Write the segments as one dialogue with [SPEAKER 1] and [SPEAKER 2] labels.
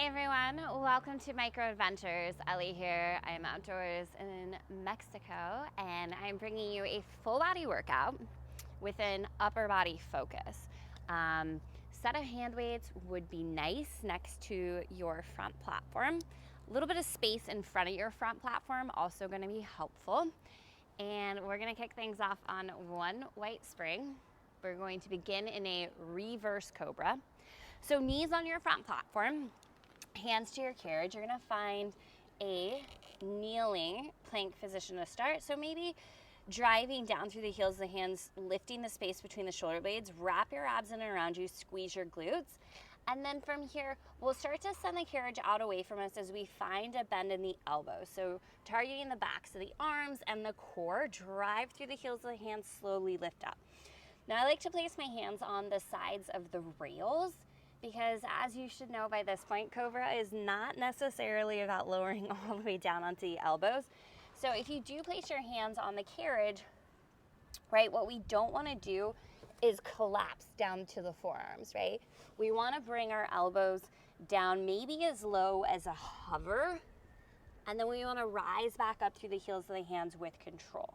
[SPEAKER 1] Hey everyone, welcome to Micro Adventures. Ellie here. I'm outdoors in Mexico and I'm bringing you a full body workout with an upper body focus. Set of hand weights would be nice next to your front platform. A little bit of space in front of your front platform also going to be helpful. And we're going to kick things off on one white spring. We're going to begin in a reverse cobra. So knees on your front platform, hands to your carriage. You're gonna find a kneeling plank position to start. So maybe driving down through the heels of the hands, lifting the space between the shoulder blades, wrap your abs in and around you, squeeze your glutes. And then from here, we'll start to send the carriage out away from us as we find a bend in the elbows. So targeting the backs of the arms and the core, drive through the heels of the hands, slowly lift up. Now I like to place my hands on the sides of the rails because, as you should know by this point, Cobra is not necessarily about lowering all the way down onto the elbows. So if you do place your hands on the carriage, right, what we don't want to do is collapse down to the forearms, right? We want to bring our elbows down maybe as low as a hover, and then we want to rise back up through the heels of the hands with control.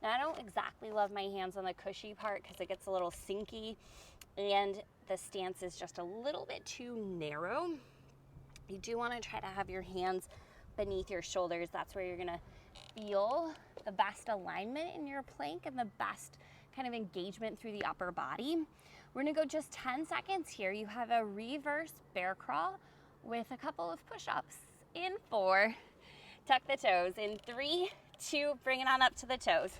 [SPEAKER 1] Now, I don't exactly love my hands on the cushy part because it gets a little sinky and the stance is just a little bit too narrow. You do want to try to have your hands beneath your shoulders. That's where you're going to feel the best alignment in your plank and the best kind of engagement through the upper body. We're going to go just 10 seconds here. You have a reverse bear crawl with a couple of push-ups in 4. Tuck the toes in 3, 2, bring it on up to the toes.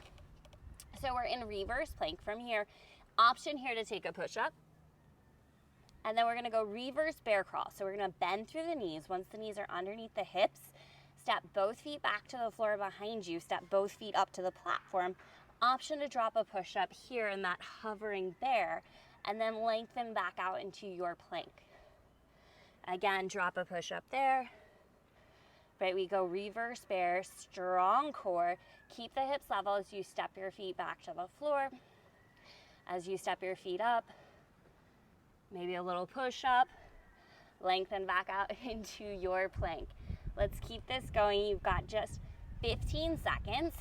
[SPEAKER 1] So we're in reverse plank from here. Option here to take a push-up. And then we're gonna go reverse bear crawl. So we're gonna bend through the knees. Once the knees are underneath the hips, step both feet back to the floor behind you, step both feet up to the platform. Option to drop a push-up here in that hovering bear, and then lengthen back out into your plank. Again, drop a push-up there. Right, we go reverse bear, strong core. Keep the hips level as you step your feet back to the floor. As you step your feet up, maybe a little push up, lengthen back out into your plank. Let's keep this going. You've got just 15 seconds.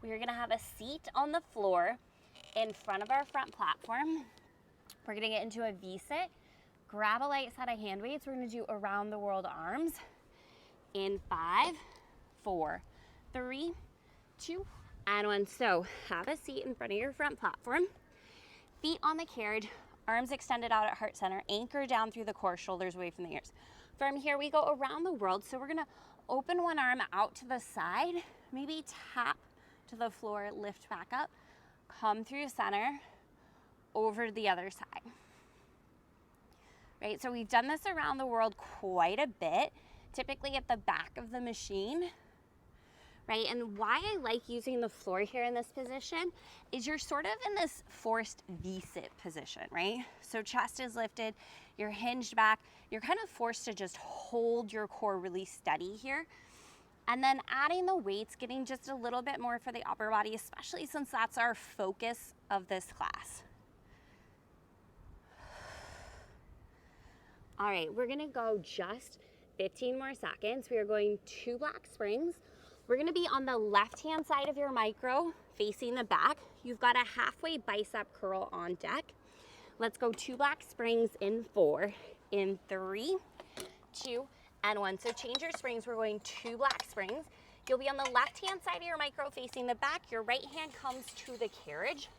[SPEAKER 1] We're gonna have a seat on the floor in front of our front platform. We're gonna get into a V-sit, grab a light set of hand weights. We're gonna do around the world arms in 5, 4, 3, 2, and 1. So have a seat in front of your front platform. Feet on the carriage, arms extended out at heart center, anchor down through the core, shoulders away from the ears. From here, we go around the world. So we're gonna open one arm out to the side, maybe tap to the floor, lift back up, come through center, over to the other side. Right, so we've done this around the world quite a bit, typically at the back of the machine. Right, and why I like using the floor here in this position is you're sort of in this forced V-sit position, right? So chest is lifted, you're hinged back, you're kind of forced to just hold your core really steady here. And then adding the weights, getting just a little bit more for the upper body, especially since that's our focus of this class. All right, we're gonna go just 15 more seconds. We are going 2 black springs. We're gonna be on the left-hand side of your micro, facing the back. You've got a halfway bicep curl on deck. Let's go 2 black springs in 4, in 3, 2, and 1. So change your springs. We're going 2 black springs. You'll be on the left-hand side of your micro facing the back. Your right hand comes to the carriage.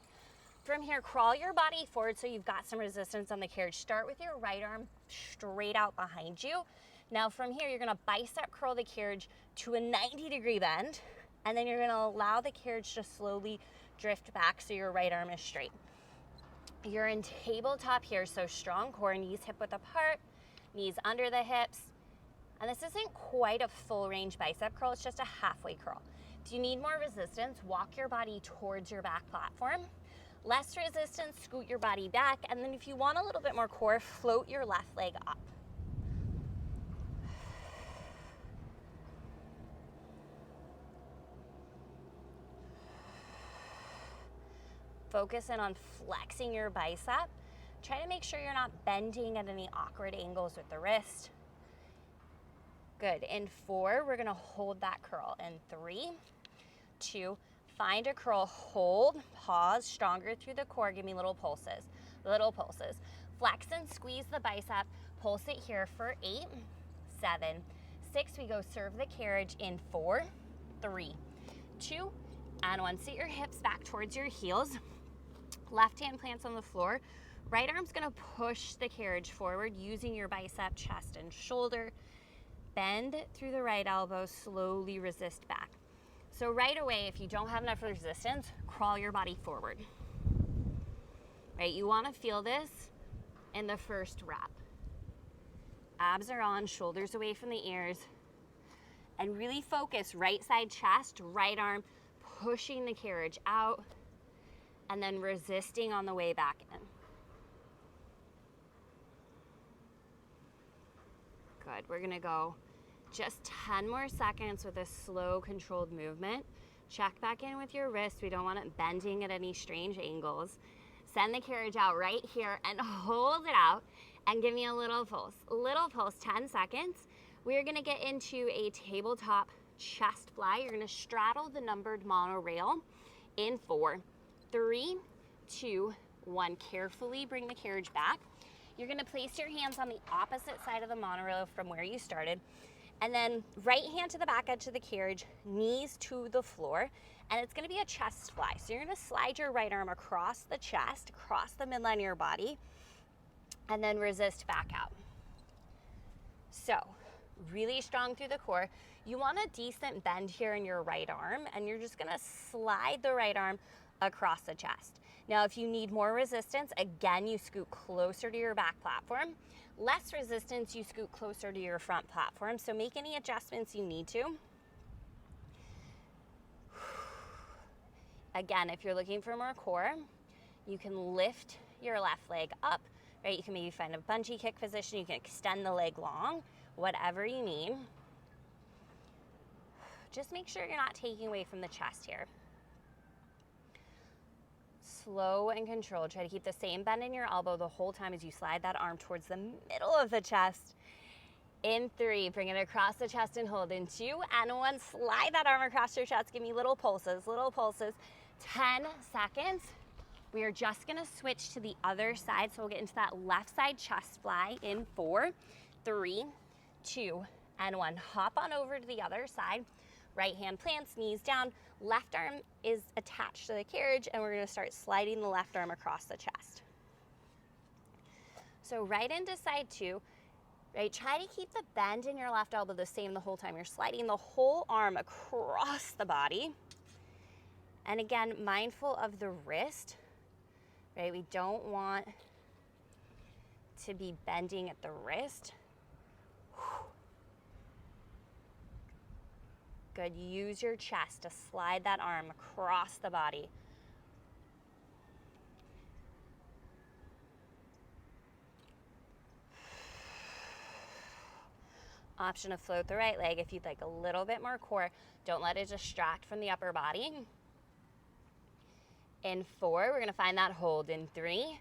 [SPEAKER 1] From here, crawl your body forward so you've got some resistance on the carriage. Start with your right arm straight out behind you. Now from here, you're gonna bicep curl the carriage to a 90-degree bend, and then you're gonna allow the carriage to slowly drift back so your right arm is straight. You're in tabletop here, so strong core, knees hip width apart, knees under the hips. And this isn't quite a full range bicep curl, it's just a halfway curl. If you need more resistance, walk your body towards your back platform. Less resistance, scoot your body back, and then if you want a little bit more core, float your left leg up. Focus in on flexing your bicep. Try to make sure you're not bending at any awkward angles with the wrist. Good. In 4, we're gonna hold that curl. In 3, 2, find a curl, hold, pause, stronger through the core. Give me little pulses, little pulses. Flex and squeeze the bicep. Pulse it here for 8, 7, 6. We go serve the carriage in 4, 3, 2, and 1. Sit your hips back towards your heels. Left hand plants on the floor. Right arm's gonna push the carriage forward using your bicep, chest, and shoulder. Bend through the right elbow, slowly resist back. So right away, if you don't have enough resistance, crawl your body forward. Right, you wanna feel this in the first rep. Abs are on, shoulders away from the ears, and really focus right side chest, right arm, pushing the carriage out, and then resisting on the way back in. Good, we're gonna go just 10 more seconds with a slow, controlled movement. Check back in with your wrist. We don't want it bending at any strange angles. Send the carriage out right here and hold it out and give me a little pulse. Little pulse, 10 seconds. We're gonna get into a tabletop chest fly. You're gonna straddle the numbered monorail in 4, 3, 2, 1. Carefully bring the carriage back. You're gonna place your hands on the opposite side of the monorail from where you started. And then right hand to the back edge of the carriage, knees to the floor, and it's gonna be a chest fly. So you're gonna slide your right arm across the chest, across the midline of your body, and then resist back out. So, really strong through the core. You want a decent bend here in your right arm, and you're just gonna slide the right arm across the chest. Now, if you need more resistance, again, you scoot closer to your back platform. Less resistance, you scoot closer to your front platform. So make any adjustments you need to. Again, if you're looking for more core, you can lift your left leg up, right? You can maybe find a bungee kick position. You can extend the leg long, whatever you need. Just make sure you're not taking away from the chest here. Slow and controlled. Try to keep the same bend in your elbow the whole time as you slide that arm towards the middle of the chest. In 3, bring it across the chest and hold. In 2 and 1, slide that arm across your chest. Give me little pulses, little pulses. 10 seconds. We are just gonna switch to the other side. So we'll get into that left side chest fly in 4, 3, 2, and 1. Hop on over to the other side. Right hand plants, knees down. Left arm is attached to the carriage, and we're gonna start sliding the left arm across the chest. So right into side 2, right? Try to keep the bend in your left elbow the same the whole time. You're sliding the whole arm across the body. And again, mindful of the wrist, right? We don't want to be bending at the wrist. Good, use your chest to slide that arm across the body. Option to float the right leg if you'd like a little bit more core. Don't let it distract from the upper body. In 4, we're gonna find that hold. In 3,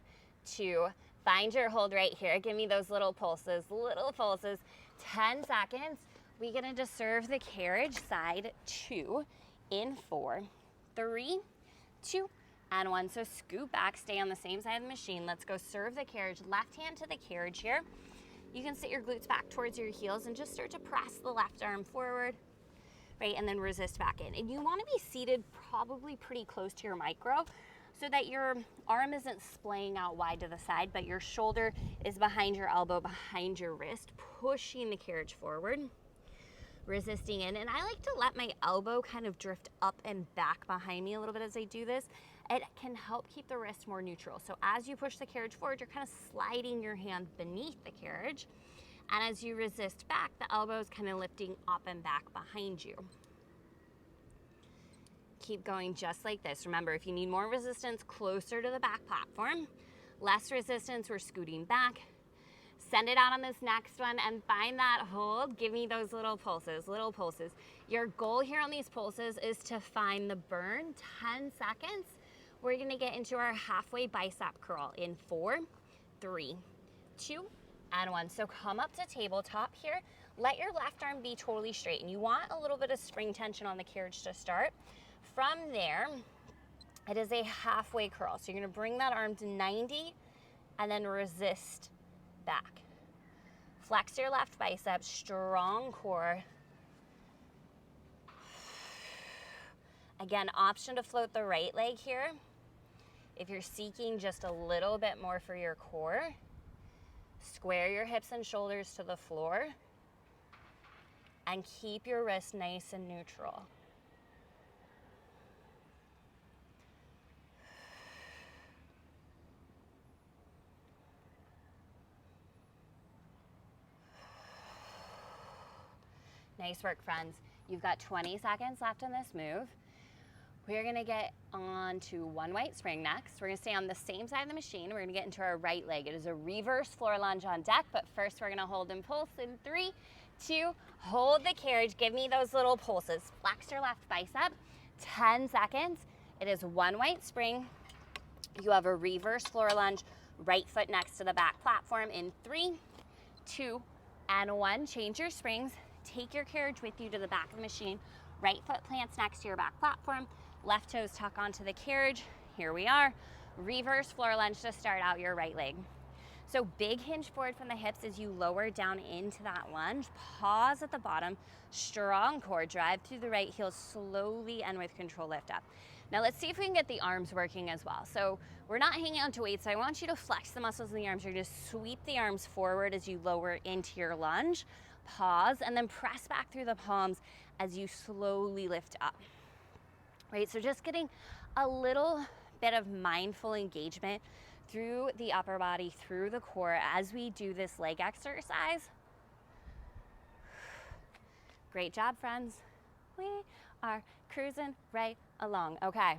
[SPEAKER 1] 2, find your hold right here. Give me those little pulses, 10 seconds. We're gonna just serve the carriage side 2 in 4, 3, 2, and 1. So scoot back, stay on the same side of the machine. Let's go serve the carriage. Left hand to the carriage here. You can sit your glutes back towards your heels and just start to press the left arm forward, right? And then resist back in. And you wanna be seated probably pretty close to your micro so that your arm isn't splaying out wide to the side, but your shoulder is behind your elbow, behind your wrist, pushing the carriage forward. Resisting in, and I like to let my elbow kind of drift up and back behind me a little bit as I do this. It can help keep the wrist more neutral. So as you push the carriage forward, you're kind of sliding your hand beneath the carriage, and as you resist back, the elbow is kind of lifting up and back behind you. Keep going just like this. Remember, if you need more resistance, closer to the back platform. Less resistance, we're scooting back. Send it out on this next one and find that hold. Give me those little pulses, little pulses. Your goal here on these pulses is to find the burn. 10 seconds. We're gonna get into our halfway bicep curl in 4, 3, 2, and 1. So come up to tabletop here. Let your left arm be totally straight, and you want a little bit of spring tension on the carriage to start. From there, it is a halfway curl. So you're gonna bring that arm to 90 and then resist back. Flex your left bicep, strong core. Again, option to float the right leg here. If you're seeking just a little bit more for your core, square your hips and shoulders to the floor and keep your wrist nice and neutral. Nice work, friends. You've got 20 seconds left in this move. We're gonna get on to one white spring next. We're gonna stay on the same side of the machine. We're gonna get into our right leg. It is a reverse floor lunge on deck, but first we're gonna hold and pulse in 3, 2, hold the carriage. Give me those little pulses. Flex your left bicep, 10 seconds. It is one white spring. You have a reverse floor lunge, right foot next to the back platform in 3, 2, and 1. Change your springs. Take your carriage with you to the back of the machine. Right foot plants next to your back platform. Left toes tuck onto the carriage. Here we are. Reverse floor lunge to start out your right leg. So big hinge forward from the hips as you lower down into that lunge. Pause at the bottom. Strong core drive through the right heel slowly and with control lift up. Now let's see if we can get the arms working as well. So we're not hanging on to weights. So I want you to flex the muscles in the arms. You're going to sweep the arms forward as you lower into your lunge. Pause and then press back through the palms as you slowly lift up. Right, so just getting a little bit of mindful engagement through the upper body, through the core as we do this leg exercise. Great job, friends. We are cruising right along. Okay,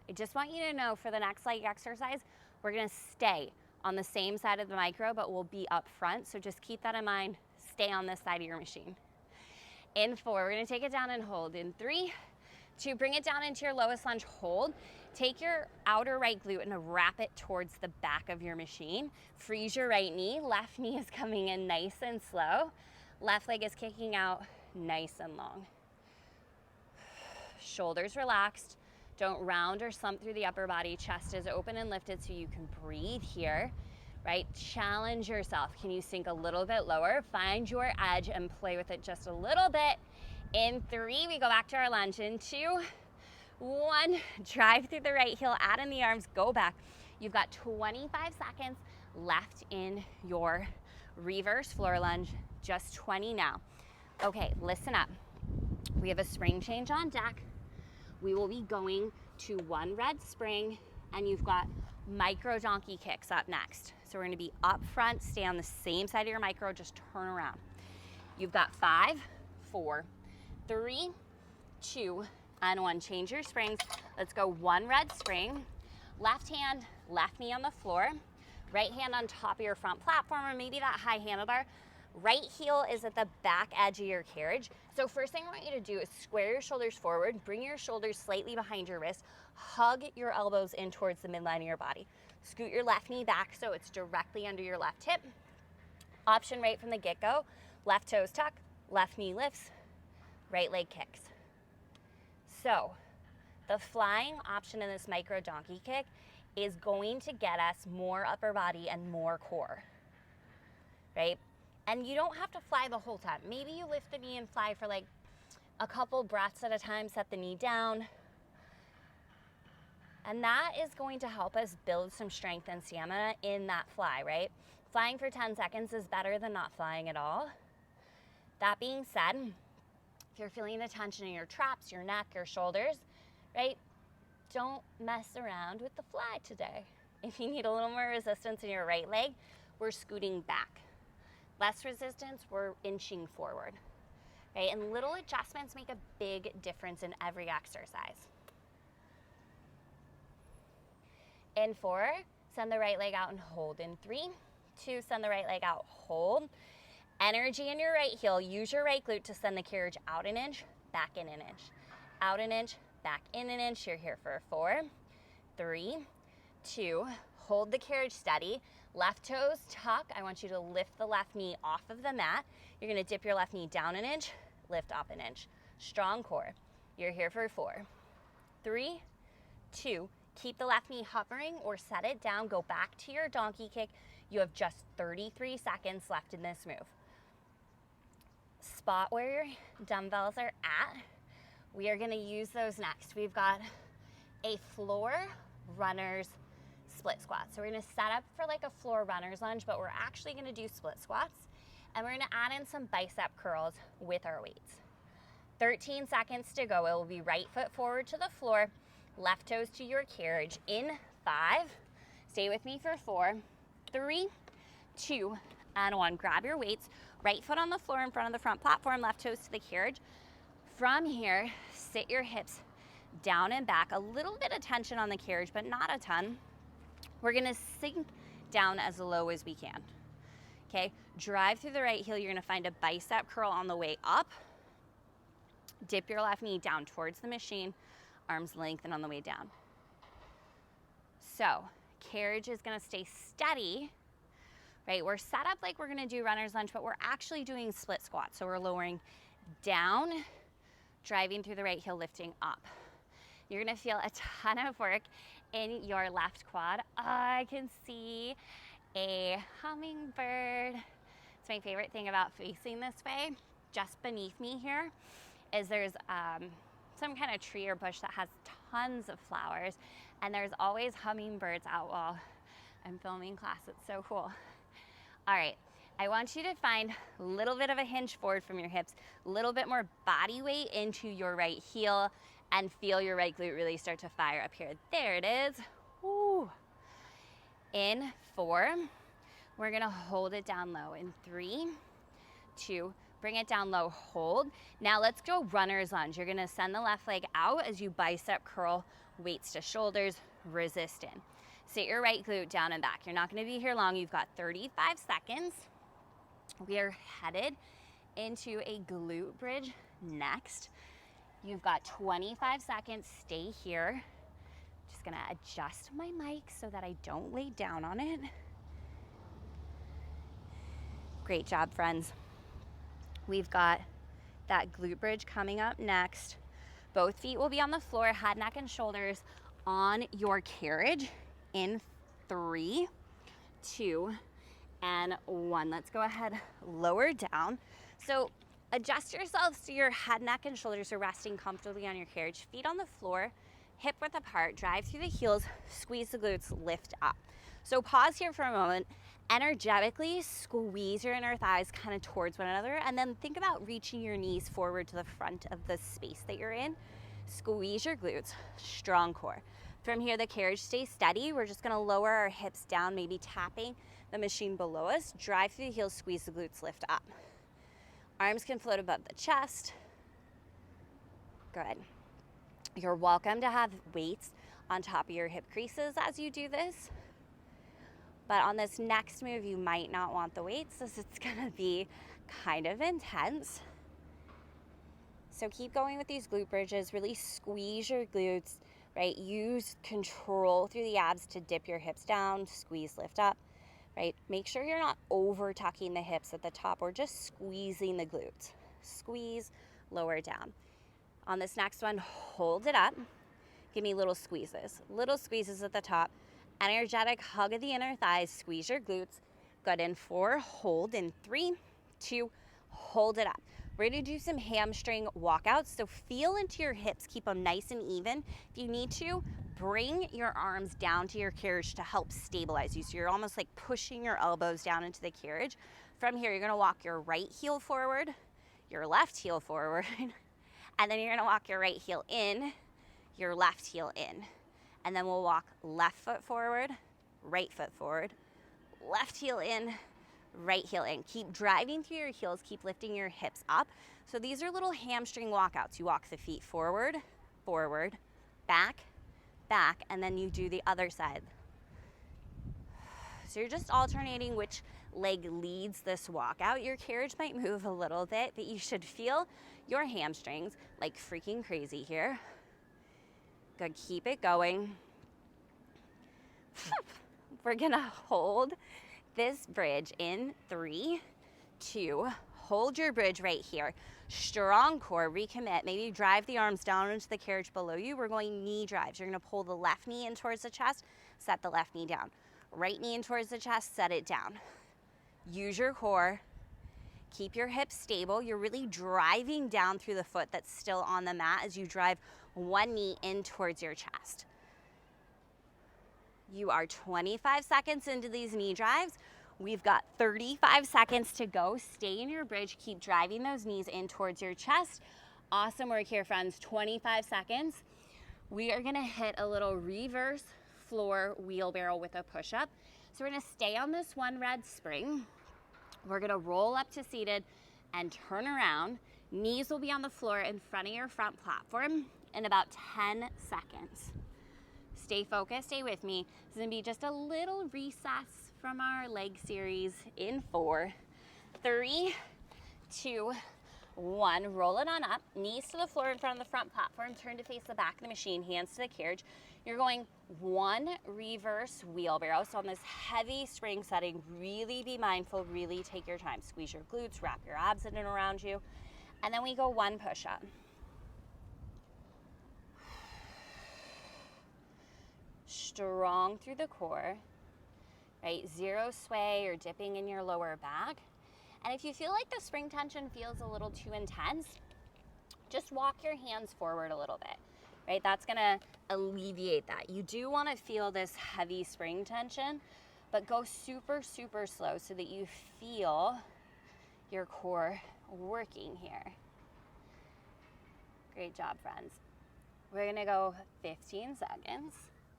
[SPEAKER 1] I just want you to know for the next leg exercise, we're gonna stay on the same side of the micro, but we'll be up front. So just keep that in mind. Stay on this side of your machine. In 4, we're gonna take it down and hold. In 3, 2, bring it down into your lowest lunge, hold. Take your outer right glute and wrap it towards the back of your machine. Freeze your right knee. Left knee is coming in nice and slow. Left leg is kicking out nice and long. Shoulders relaxed. Don't round or slump through the upper body. Chest is open and lifted so you can breathe here. Right? Challenge yourself. Can you sink a little bit lower? Find your edge and play with it just a little bit. In 3, we go back to our lunge. In 2, 1, drive through the right heel, add in the arms, go back. You've got 25 seconds left in your reverse floor lunge, just 20 now. Okay, listen up. We have a spring change on deck. We will be going to one red spring, and you've got micro donkey kicks up next. So we're gonna be up front, stay on the same side of your micro, just turn around. You've got 5, 4, 3, 2, and 1. Change your springs. Let's go one red spring. Left hand, left knee on the floor. Right hand on top of your front platform, or maybe that high handlebar. Right heel is at the back edge of your carriage. So first thing I want you to do is square your shoulders forward, bring your shoulders slightly behind your wrist, hug your elbows in towards the midline of your body. Scoot your left knee back so it's directly under your left hip. Option right from the get-go. Left toes tuck, left knee lifts, right leg kicks. So the flying option in this micro donkey kick is going to get us more upper body and more core, right? And you don't have to fly the whole time. Maybe you lift the knee and fly for like a couple breaths at a time, set the knee down. And that is going to help us build some strength and stamina in that fly, right? Flying for 10 seconds is better than not flying at all. That being said, if you're feeling the tension in your traps, your neck, your shoulders, right? Don't mess around with the fly today. If you need a little more resistance in your right leg, we're scooting back. Less resistance, we're inching forward, right? And little adjustments make a big difference in every exercise. In 4, send the right leg out and hold. In 3, 2, send the right leg out, hold. Energy in your right heel. Use your right glute to send the carriage out an inch, back in an inch. Out an inch, back in an inch. You're here for 4, 3, 2, hold the carriage steady. Left toes tuck. I want you to lift the left knee off of the mat. You're gonna dip your left knee down an inch, lift up an inch. Strong core. You're here for 4, 3, 2. Keep the left knee hovering or set it down. Go back to your donkey kick. You have just 33 seconds left in this move. Spot where your dumbbells are at. We are gonna use those next. We've got a floor runner's split squat. So we're gonna set up for like a floor runner's lunge, but we're actually gonna do split squats. And we're gonna add in some bicep curls with our weights. 13 seconds to go. It will be right foot forward to the floor, left toes to your carriage in 5. Stay with me for 4, 3, 2, and 1. Grab your weights, right foot on the floor in front of the front platform, left toes to the carriage. From here, sit your hips down and back. A little bit of tension on the carriage, but not a ton. We're gonna sink down as low as we can. Okay, drive through the right heel. You're gonna find a bicep curl on the way up. Dip your left knee down towards the machine, arms lengthen on the way down. So, carriage is gonna stay steady, right? We're set up like we're gonna do runner's lunge, but we're actually doing split squats. So we're lowering down, driving through the right heel, lifting up. You're gonna feel a ton of work in your left quad. I can see a hummingbird. It's my favorite thing about facing this way. Just beneath me here is there's some kind of tree or bush that has tons of flowers, and there's always hummingbirds out while I'm filming class. It's so cool. All right, I want you to find a little bit of a hinge forward from your hips, a little bit more body weight into your right heel, and feel your right glute really start to fire up here. There it is. Woo. In 4, we're gonna hold it down low. In 3, 2, bring it down low, hold. Now let's go runner's lunge. You're gonna send the left leg out as you bicep curl, weights to shoulders, resist in. Sit your right glute down and back. You're not gonna be here long. You've got 35 seconds. We are headed into a glute bridge next. You've got 25 seconds, stay here. Just gonna adjust my mic so that I don't lay down on it. Great job, friends. We've got that glute bridge coming up next. Both feet will be on the floor, head, neck, and shoulders on your carriage in 3, 2, and 1. Let's go ahead, lower down. So adjust yourselves so your head, neck, and shoulders are resting comfortably on your carriage. Feet on the floor, hip width apart, drive through the heels, squeeze the glutes, lift up. So pause here for a moment. Energetically squeeze your inner thighs kind of towards one another, and then think about reaching your knees forward to the front of the space that you're in. Squeeze your glutes, strong core. From here, the carriage stays steady. We're just gonna lower our hips down, maybe tapping the machine below us. Drive through the heels, squeeze the glutes, lift up. Arms can float above the chest. Good. You're welcome to have weights on top of your hip creases as you do this. But on this next move, you might not want the weights, as it's gonna be kind of intense. So keep going with these glute bridges, really squeeze your glutes, right? Use control through the abs to dip your hips down, squeeze, lift up, right? Make sure you're not over tucking the hips at the top or just squeezing the glutes. Squeeze, lower down. On this next one, hold it up. Give me little squeezes at the top. Energetic hug of the inner thighs, squeeze your glutes. Good, in 4, hold. In 3, 2, hold it up. We're gonna do some hamstring walkouts, so feel into your hips, keep them nice and even. If you need to, bring your arms down to your carriage to help stabilize you. So you're almost like pushing your elbows down into the carriage. From here, you're gonna walk your right heel forward, your left heel forward, and then you're gonna walk your right heel in, your left heel in. And then we'll walk left foot forward, right foot forward, left heel in, right heel in. Keep driving through your heels, keep lifting your hips up. So these are little hamstring walkouts. You walk the feet forward, forward, back, back, and then you do the other side. So you're just alternating which leg leads this walkout. Your carriage might move a little bit, but you should feel your hamstrings like freaking crazy here. Good, keep it going. We're gonna hold this bridge in 3, 2, hold your bridge right here. Strong core, recommit. Maybe drive the arms down into the carriage below you. We're going knee drives. You're gonna pull the left knee in towards the chest, set the left knee down. Right knee in towards the chest, set it down. Use your core. Keep your hips stable. You're really driving down through the foot that's still on the mat as you drive one knee in towards your chest. You are 25 seconds into these knee drives. We've got 35 seconds to go. Stay in your bridge. Keep driving those knees in towards your chest. Awesome work here, friends. 25 seconds. We are gonna hit a little reverse floor wheelbarrow with a push-up. So we're gonna stay on this one red spring. We're gonna roll up to seated and turn around. Knees will be on the floor in front of your front platform in about 10 seconds. Stay focused, stay with me. This is gonna be just a little recess from our leg series in 4, 3, 2, 1. Roll it on up, knees to the floor in front of the front platform, turn to face the back of the machine, hands to the carriage. You're going 1 reverse wheelbarrow. So on this heavy spring setting, really be mindful, really take your time. Squeeze your glutes, wrap your abs in and around you. And then we go 1 push-up. Strong through the core, right? 0 sway or dipping in your lower back. And if you feel like the spring tension feels a little too intense, just walk your hands forward a little bit, right? That's gonna alleviate that. You do wanna feel this heavy spring tension, but go super, super slow so that you feel your core working here. Great job, friends. We're gonna go 15 seconds.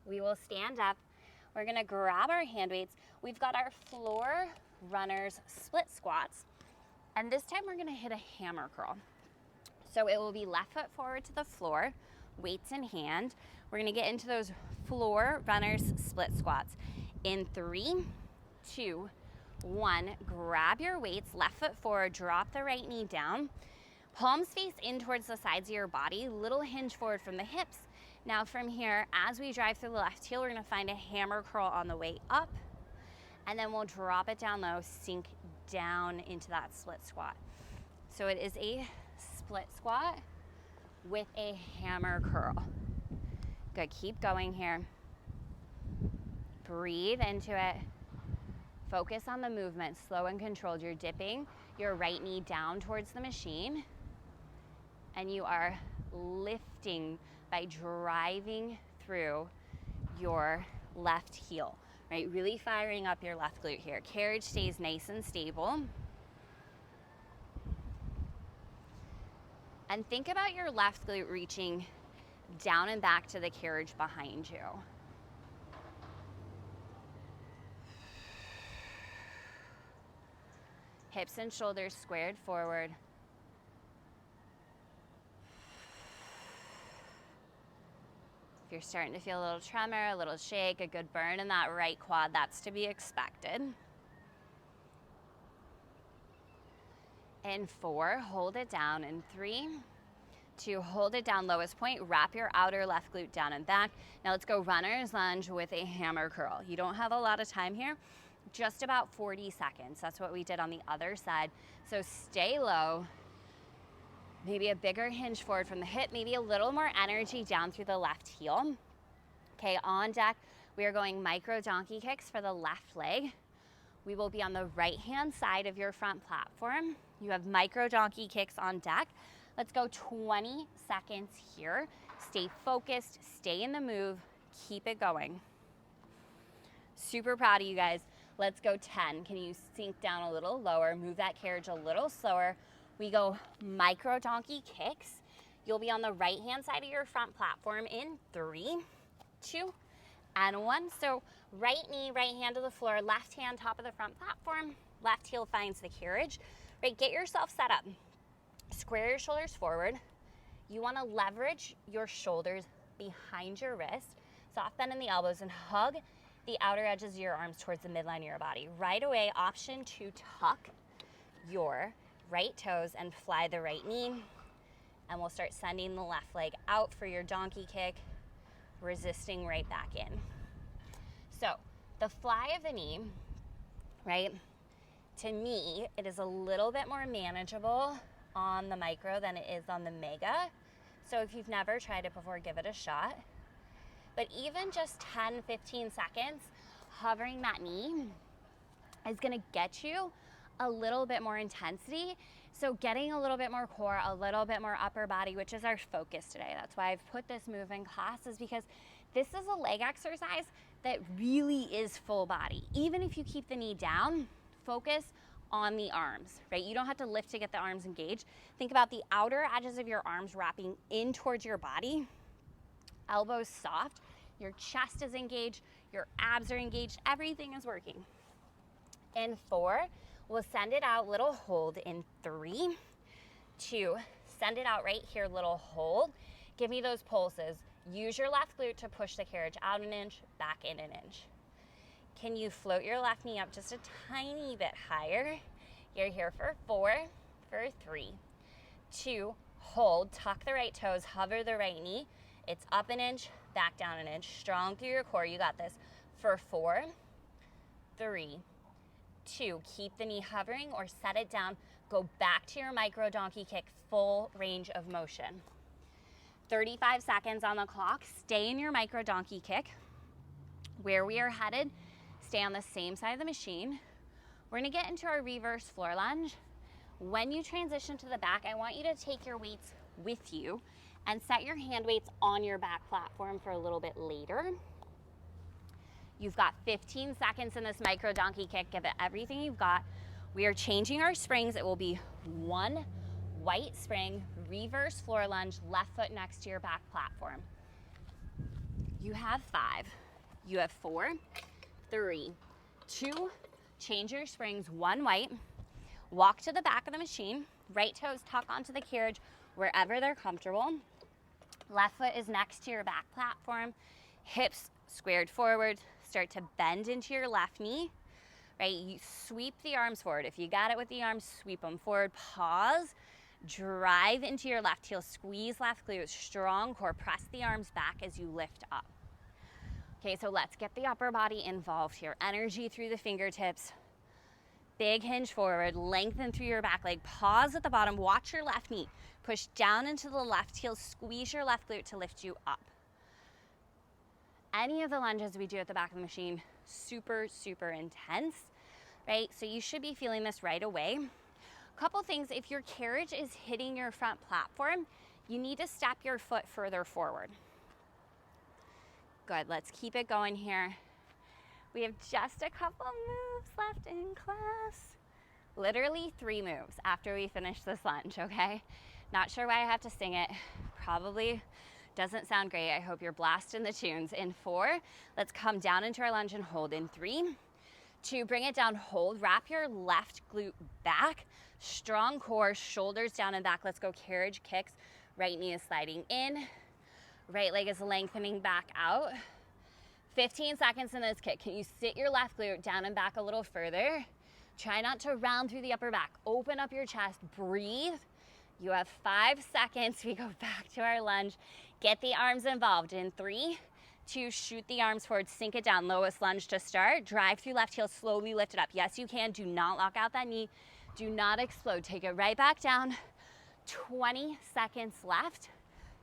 [SPEAKER 1] We will stand up. We're gonna grab our hand weights. We've got our floor runners split squats. And this time we're gonna hit a hammer curl. So it will be left foot forward to the floor, weights in hand. We're gonna get into those floor runners split squats. In 3, 2, 1, grab your weights, left foot forward, drop the right knee down. Palms face in towards the sides of your body, little hinge forward from the hips. Now from here, as we drive through the left heel, we're gonna find a hammer curl on the way up, and then we'll drop it down low, sink down into that split squat. So it is a split squat with a hammer curl. Good, keep going here. Breathe into it. Focus on the movement, slow and controlled. You're dipping your right knee down towards the machine, and you are lifting by driving through your left heel, right? Really firing up your left glute here. Carriage stays nice and stable. And think about your left glute reaching down and back to the carriage behind you. Hips and shoulders squared forward. If you're starting to feel a little tremor, a little shake, a good burn in that right quad, that's to be expected. In 4, hold it down. In 3, 2, hold it down, lowest point, wrap your outer left glute down and back. Now let's go runner's lunge with a hammer curl. You don't have a lot of time here, just about 40 seconds. That's what we did on the other side. So stay low, maybe a bigger hinge forward from the hip, maybe a little more energy down through the left heel. Okay, on deck, we are going micro donkey kicks for the left leg. We will be on the right-hand side of your front platform. You have micro donkey kicks on deck. Let's go 20 seconds here. Stay focused, stay in the move, keep it going. Super proud of you guys. Let's go 10. Can you sink down a little lower, move that carriage a little slower. We go micro donkey kicks. You'll be on the right-hand side of your front platform in 3, 2, and 1. So right knee, right hand to the floor, left hand top of the front platform, left heel finds the carriage. Right, get yourself set up. Square your shoulders forward. You want to leverage your shoulders behind your wrist, soft bend in the elbows, and hug the outer edges of your arms towards the midline of your body. Right away, option to tuck your right toes and fly the right knee. And we'll start sending the left leg out for your donkey kick, resisting right back in. So the fly of the knee, right? To me, it is a little bit more manageable on the micro than it is on the mega. So if you've never tried it before, give it a shot. But even just 10, 15 seconds, hovering that knee is gonna get you a little bit more intensity. So getting a little bit more core, a little bit more upper body, which is our focus today. That's why I've put this move in class, is because this is a leg exercise that really is full body. Even if you keep the knee down, focus on the arms, right? You don't have to lift to get the arms engaged. Think about the outer edges of your arms wrapping in towards your body, elbows soft, your chest is engaged, your abs are engaged, everything is working. In 4, we'll send it out, little hold in 3, 2, send it out right here, little hold. Give me those pulses. Use your left glute to push the carriage out an inch, back in an inch. Can you float your left knee up just a tiny bit higher? You're here for 4, for 3, 2, hold, tuck the right toes, hover the right knee. It's up an inch, back down an inch, strong through your core, you got this. For 4, 3, 2, keep the knee hovering or set it down, go back to your micro donkey kick, full range of motion. 35 seconds on the clock, stay in your micro donkey kick. Where we are headed, stay on the same side of the machine. We're gonna get into our reverse floor lunge. When you transition to the back, I want you to take your weights with you and set your hand weights on your back platform for a little bit later. You've got 15 seconds in this micro donkey kick. Give it everything you've got. We are changing our springs. It will be 1 white spring, reverse floor lunge, left foot next to your back platform. You have 5. You have 4, 3, 2, change your springs, 1 white. Walk to the back of the machine. Right toes tuck onto the carriage wherever they're comfortable. Left foot is next to your back platform. Hips squared forward. Start to bend into your left knee, right? You sweep the arms forward. If you got it with the arms, sweep them forward. Pause, drive into your left heel, squeeze left glute, strong core, press the arms back as you lift up. Okay, so let's get the upper body involved here. Energy through the fingertips. Big hinge forward, lengthen through your back leg. Pause at the bottom, watch your left knee. Push down into the left heel, squeeze your left glute to lift you up. Any of the lunges we do at the back of the machine, super, super intense, right? So you should be feeling this right away. Couple things, if your carriage is hitting your front platform, you need to step your foot further forward. Good, let's keep it going here. We have just a couple moves left in class. Literally 3 moves after we finish this lunge, okay? Not sure why I have to sing it. Probably doesn't sound great. I hope you're blasting the tunes. In 4, let's come down into our lunge and hold. In 3, 2, bring it down, hold. Wrap your left glute back. Strong core, shoulders down and back. Let's go carriage kicks. Right knee is sliding in. Right leg is lengthening back out. 15 seconds in this kick. Can you sit your left glute down and back a little further? Try not to round through the upper back. Open up your chest, breathe. You have 5 seconds. We go back to our lunge. Get the arms involved. In 3, 2, shoot the arms forward, sink it down. Lowest lunge to start. Drive through left heel, slowly lift it up. Yes, you can. Do not lock out that knee. Do not explode. Take it right back down. 20 seconds left.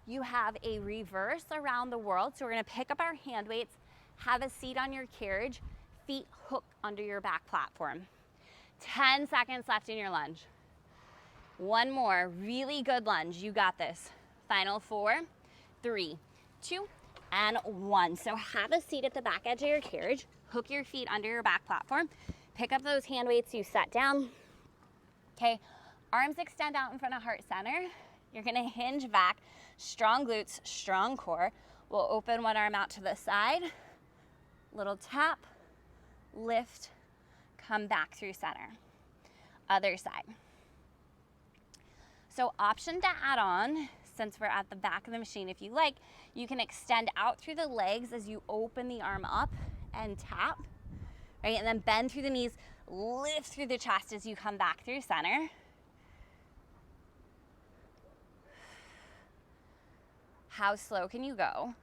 [SPEAKER 1] You have a reverse around the world. So we're gonna pick up our hand weights, have a seat on your carriage, feet hook under your back platform. 10 seconds left in your lunge. 1 more, really good lunge. You got this. Final 4, 3, 2, and 1. So have a seat at the back edge of your carriage, hook your feet under your back platform, pick up those hand weights you set down. Okay, arms extend out in front of heart center. You're gonna hinge back, strong glutes, strong core. We'll open one arm out to the side, little tap, lift, come back through center. Other side. So option to add on, since we're at the back of the machine, if you like, you can extend out through the legs as you open the arm up and tap, right? And then bend through the knees, lift through the chest as you come back through center. How slow can you go?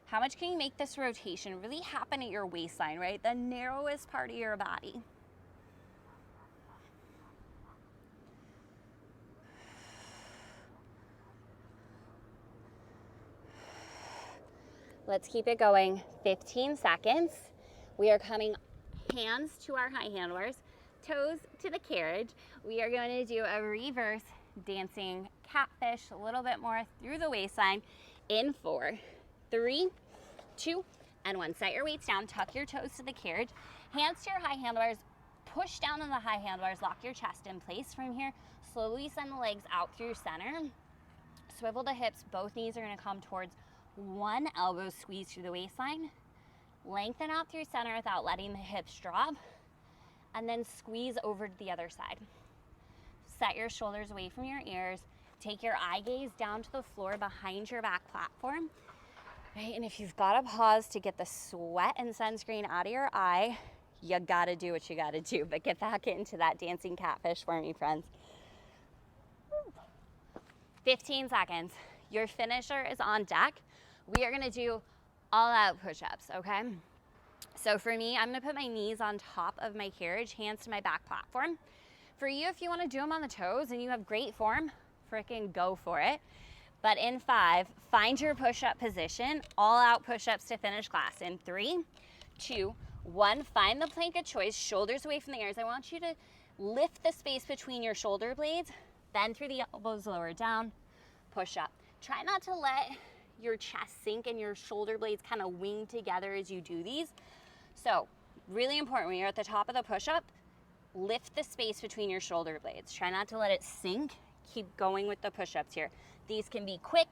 [SPEAKER 1] How much can you make this rotation really happen at your waistline, right? The narrowest part of your body. Let's keep it going. 15 seconds. We are coming hands to our high handlers, toes to the carriage. We are going to do a reverse dancing catfish, a little bit more through the waistline in 4, 3, 2, and 1. Set your weights down, tuck your toes to the carriage, hands to your high handlers, push down on the high handlers, lock your chest in place. From here, slowly send the legs out through center. Swivel the hips, both knees are gonna come towards one elbow, squeeze through the waistline. Lengthen out through center without letting the hips drop, and then squeeze over to the other side. Set your shoulders away from your ears. Take your eye gaze down to the floor behind your back platform. Right, and if you've got to pause to get the sweat and sunscreen out of your eye, you gotta do what you gotta do, but get back into that dancing catfish for me, friends. 15 seconds. Your finisher is on deck. We are gonna do all out push-ups, okay? So for me, I'm gonna put my knees on top of my carriage, hands to my back platform. For you, if you wanna do them on the toes and you have great form, frickin' go for it. But in 5, find your push-up position, all out push-ups to finish class. In 3, 2, 1, find the plank of choice, shoulders away from the ears. I want you to lift the space between your shoulder blades, bend through the elbows, lower down, push up. Try not to let your chest sink and your shoulder blades kind of wing together as you do these. So really important, when you're at the top of the push-up, lift the space between your shoulder blades. Try not to let it sink. Keep going with the push-ups here. These can be quick,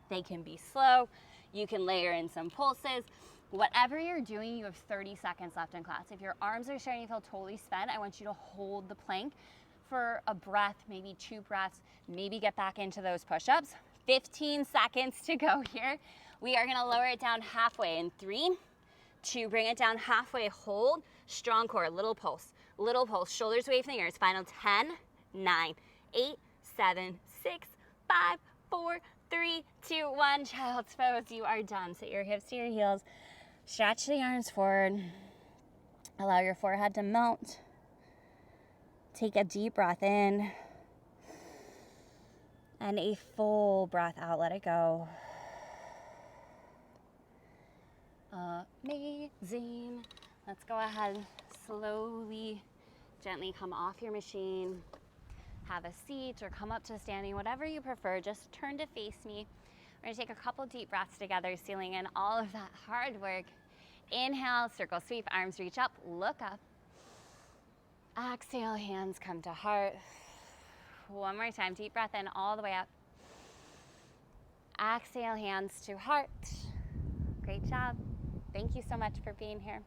[SPEAKER 1] they can be slow. You can layer in some pulses. Whatever you're doing, you have 30 seconds left in class. If your arms are starting to feel totally spent, I want you to hold the plank for a breath, maybe 2 breaths, maybe get back into those push-ups. 15 seconds to go here. We are gonna lower it down halfway in 3, 2, bring it down halfway, hold, strong core, little pulse, shoulders away from the ears. Final 10, 9, 8, 7, 6, 5, 4, 3, 2, 1, child's pose. You are done. Sit your hips to your heels, stretch the arms forward, allow your forehead to melt. Take a deep breath in, and a full breath out. Let it go. Amazing. Let's go ahead, slowly, gently come off your machine. Have a seat or come up to standing, whatever you prefer. Just turn to face me. We're gonna take a couple deep breaths together, sealing in all of that hard work. Inhale, circle sweep, arms reach up, look up. Exhale, hands come to heart. One more time, deep breath in all the way up. Exhale, hands to heart. Great job. Thank you so much for being here.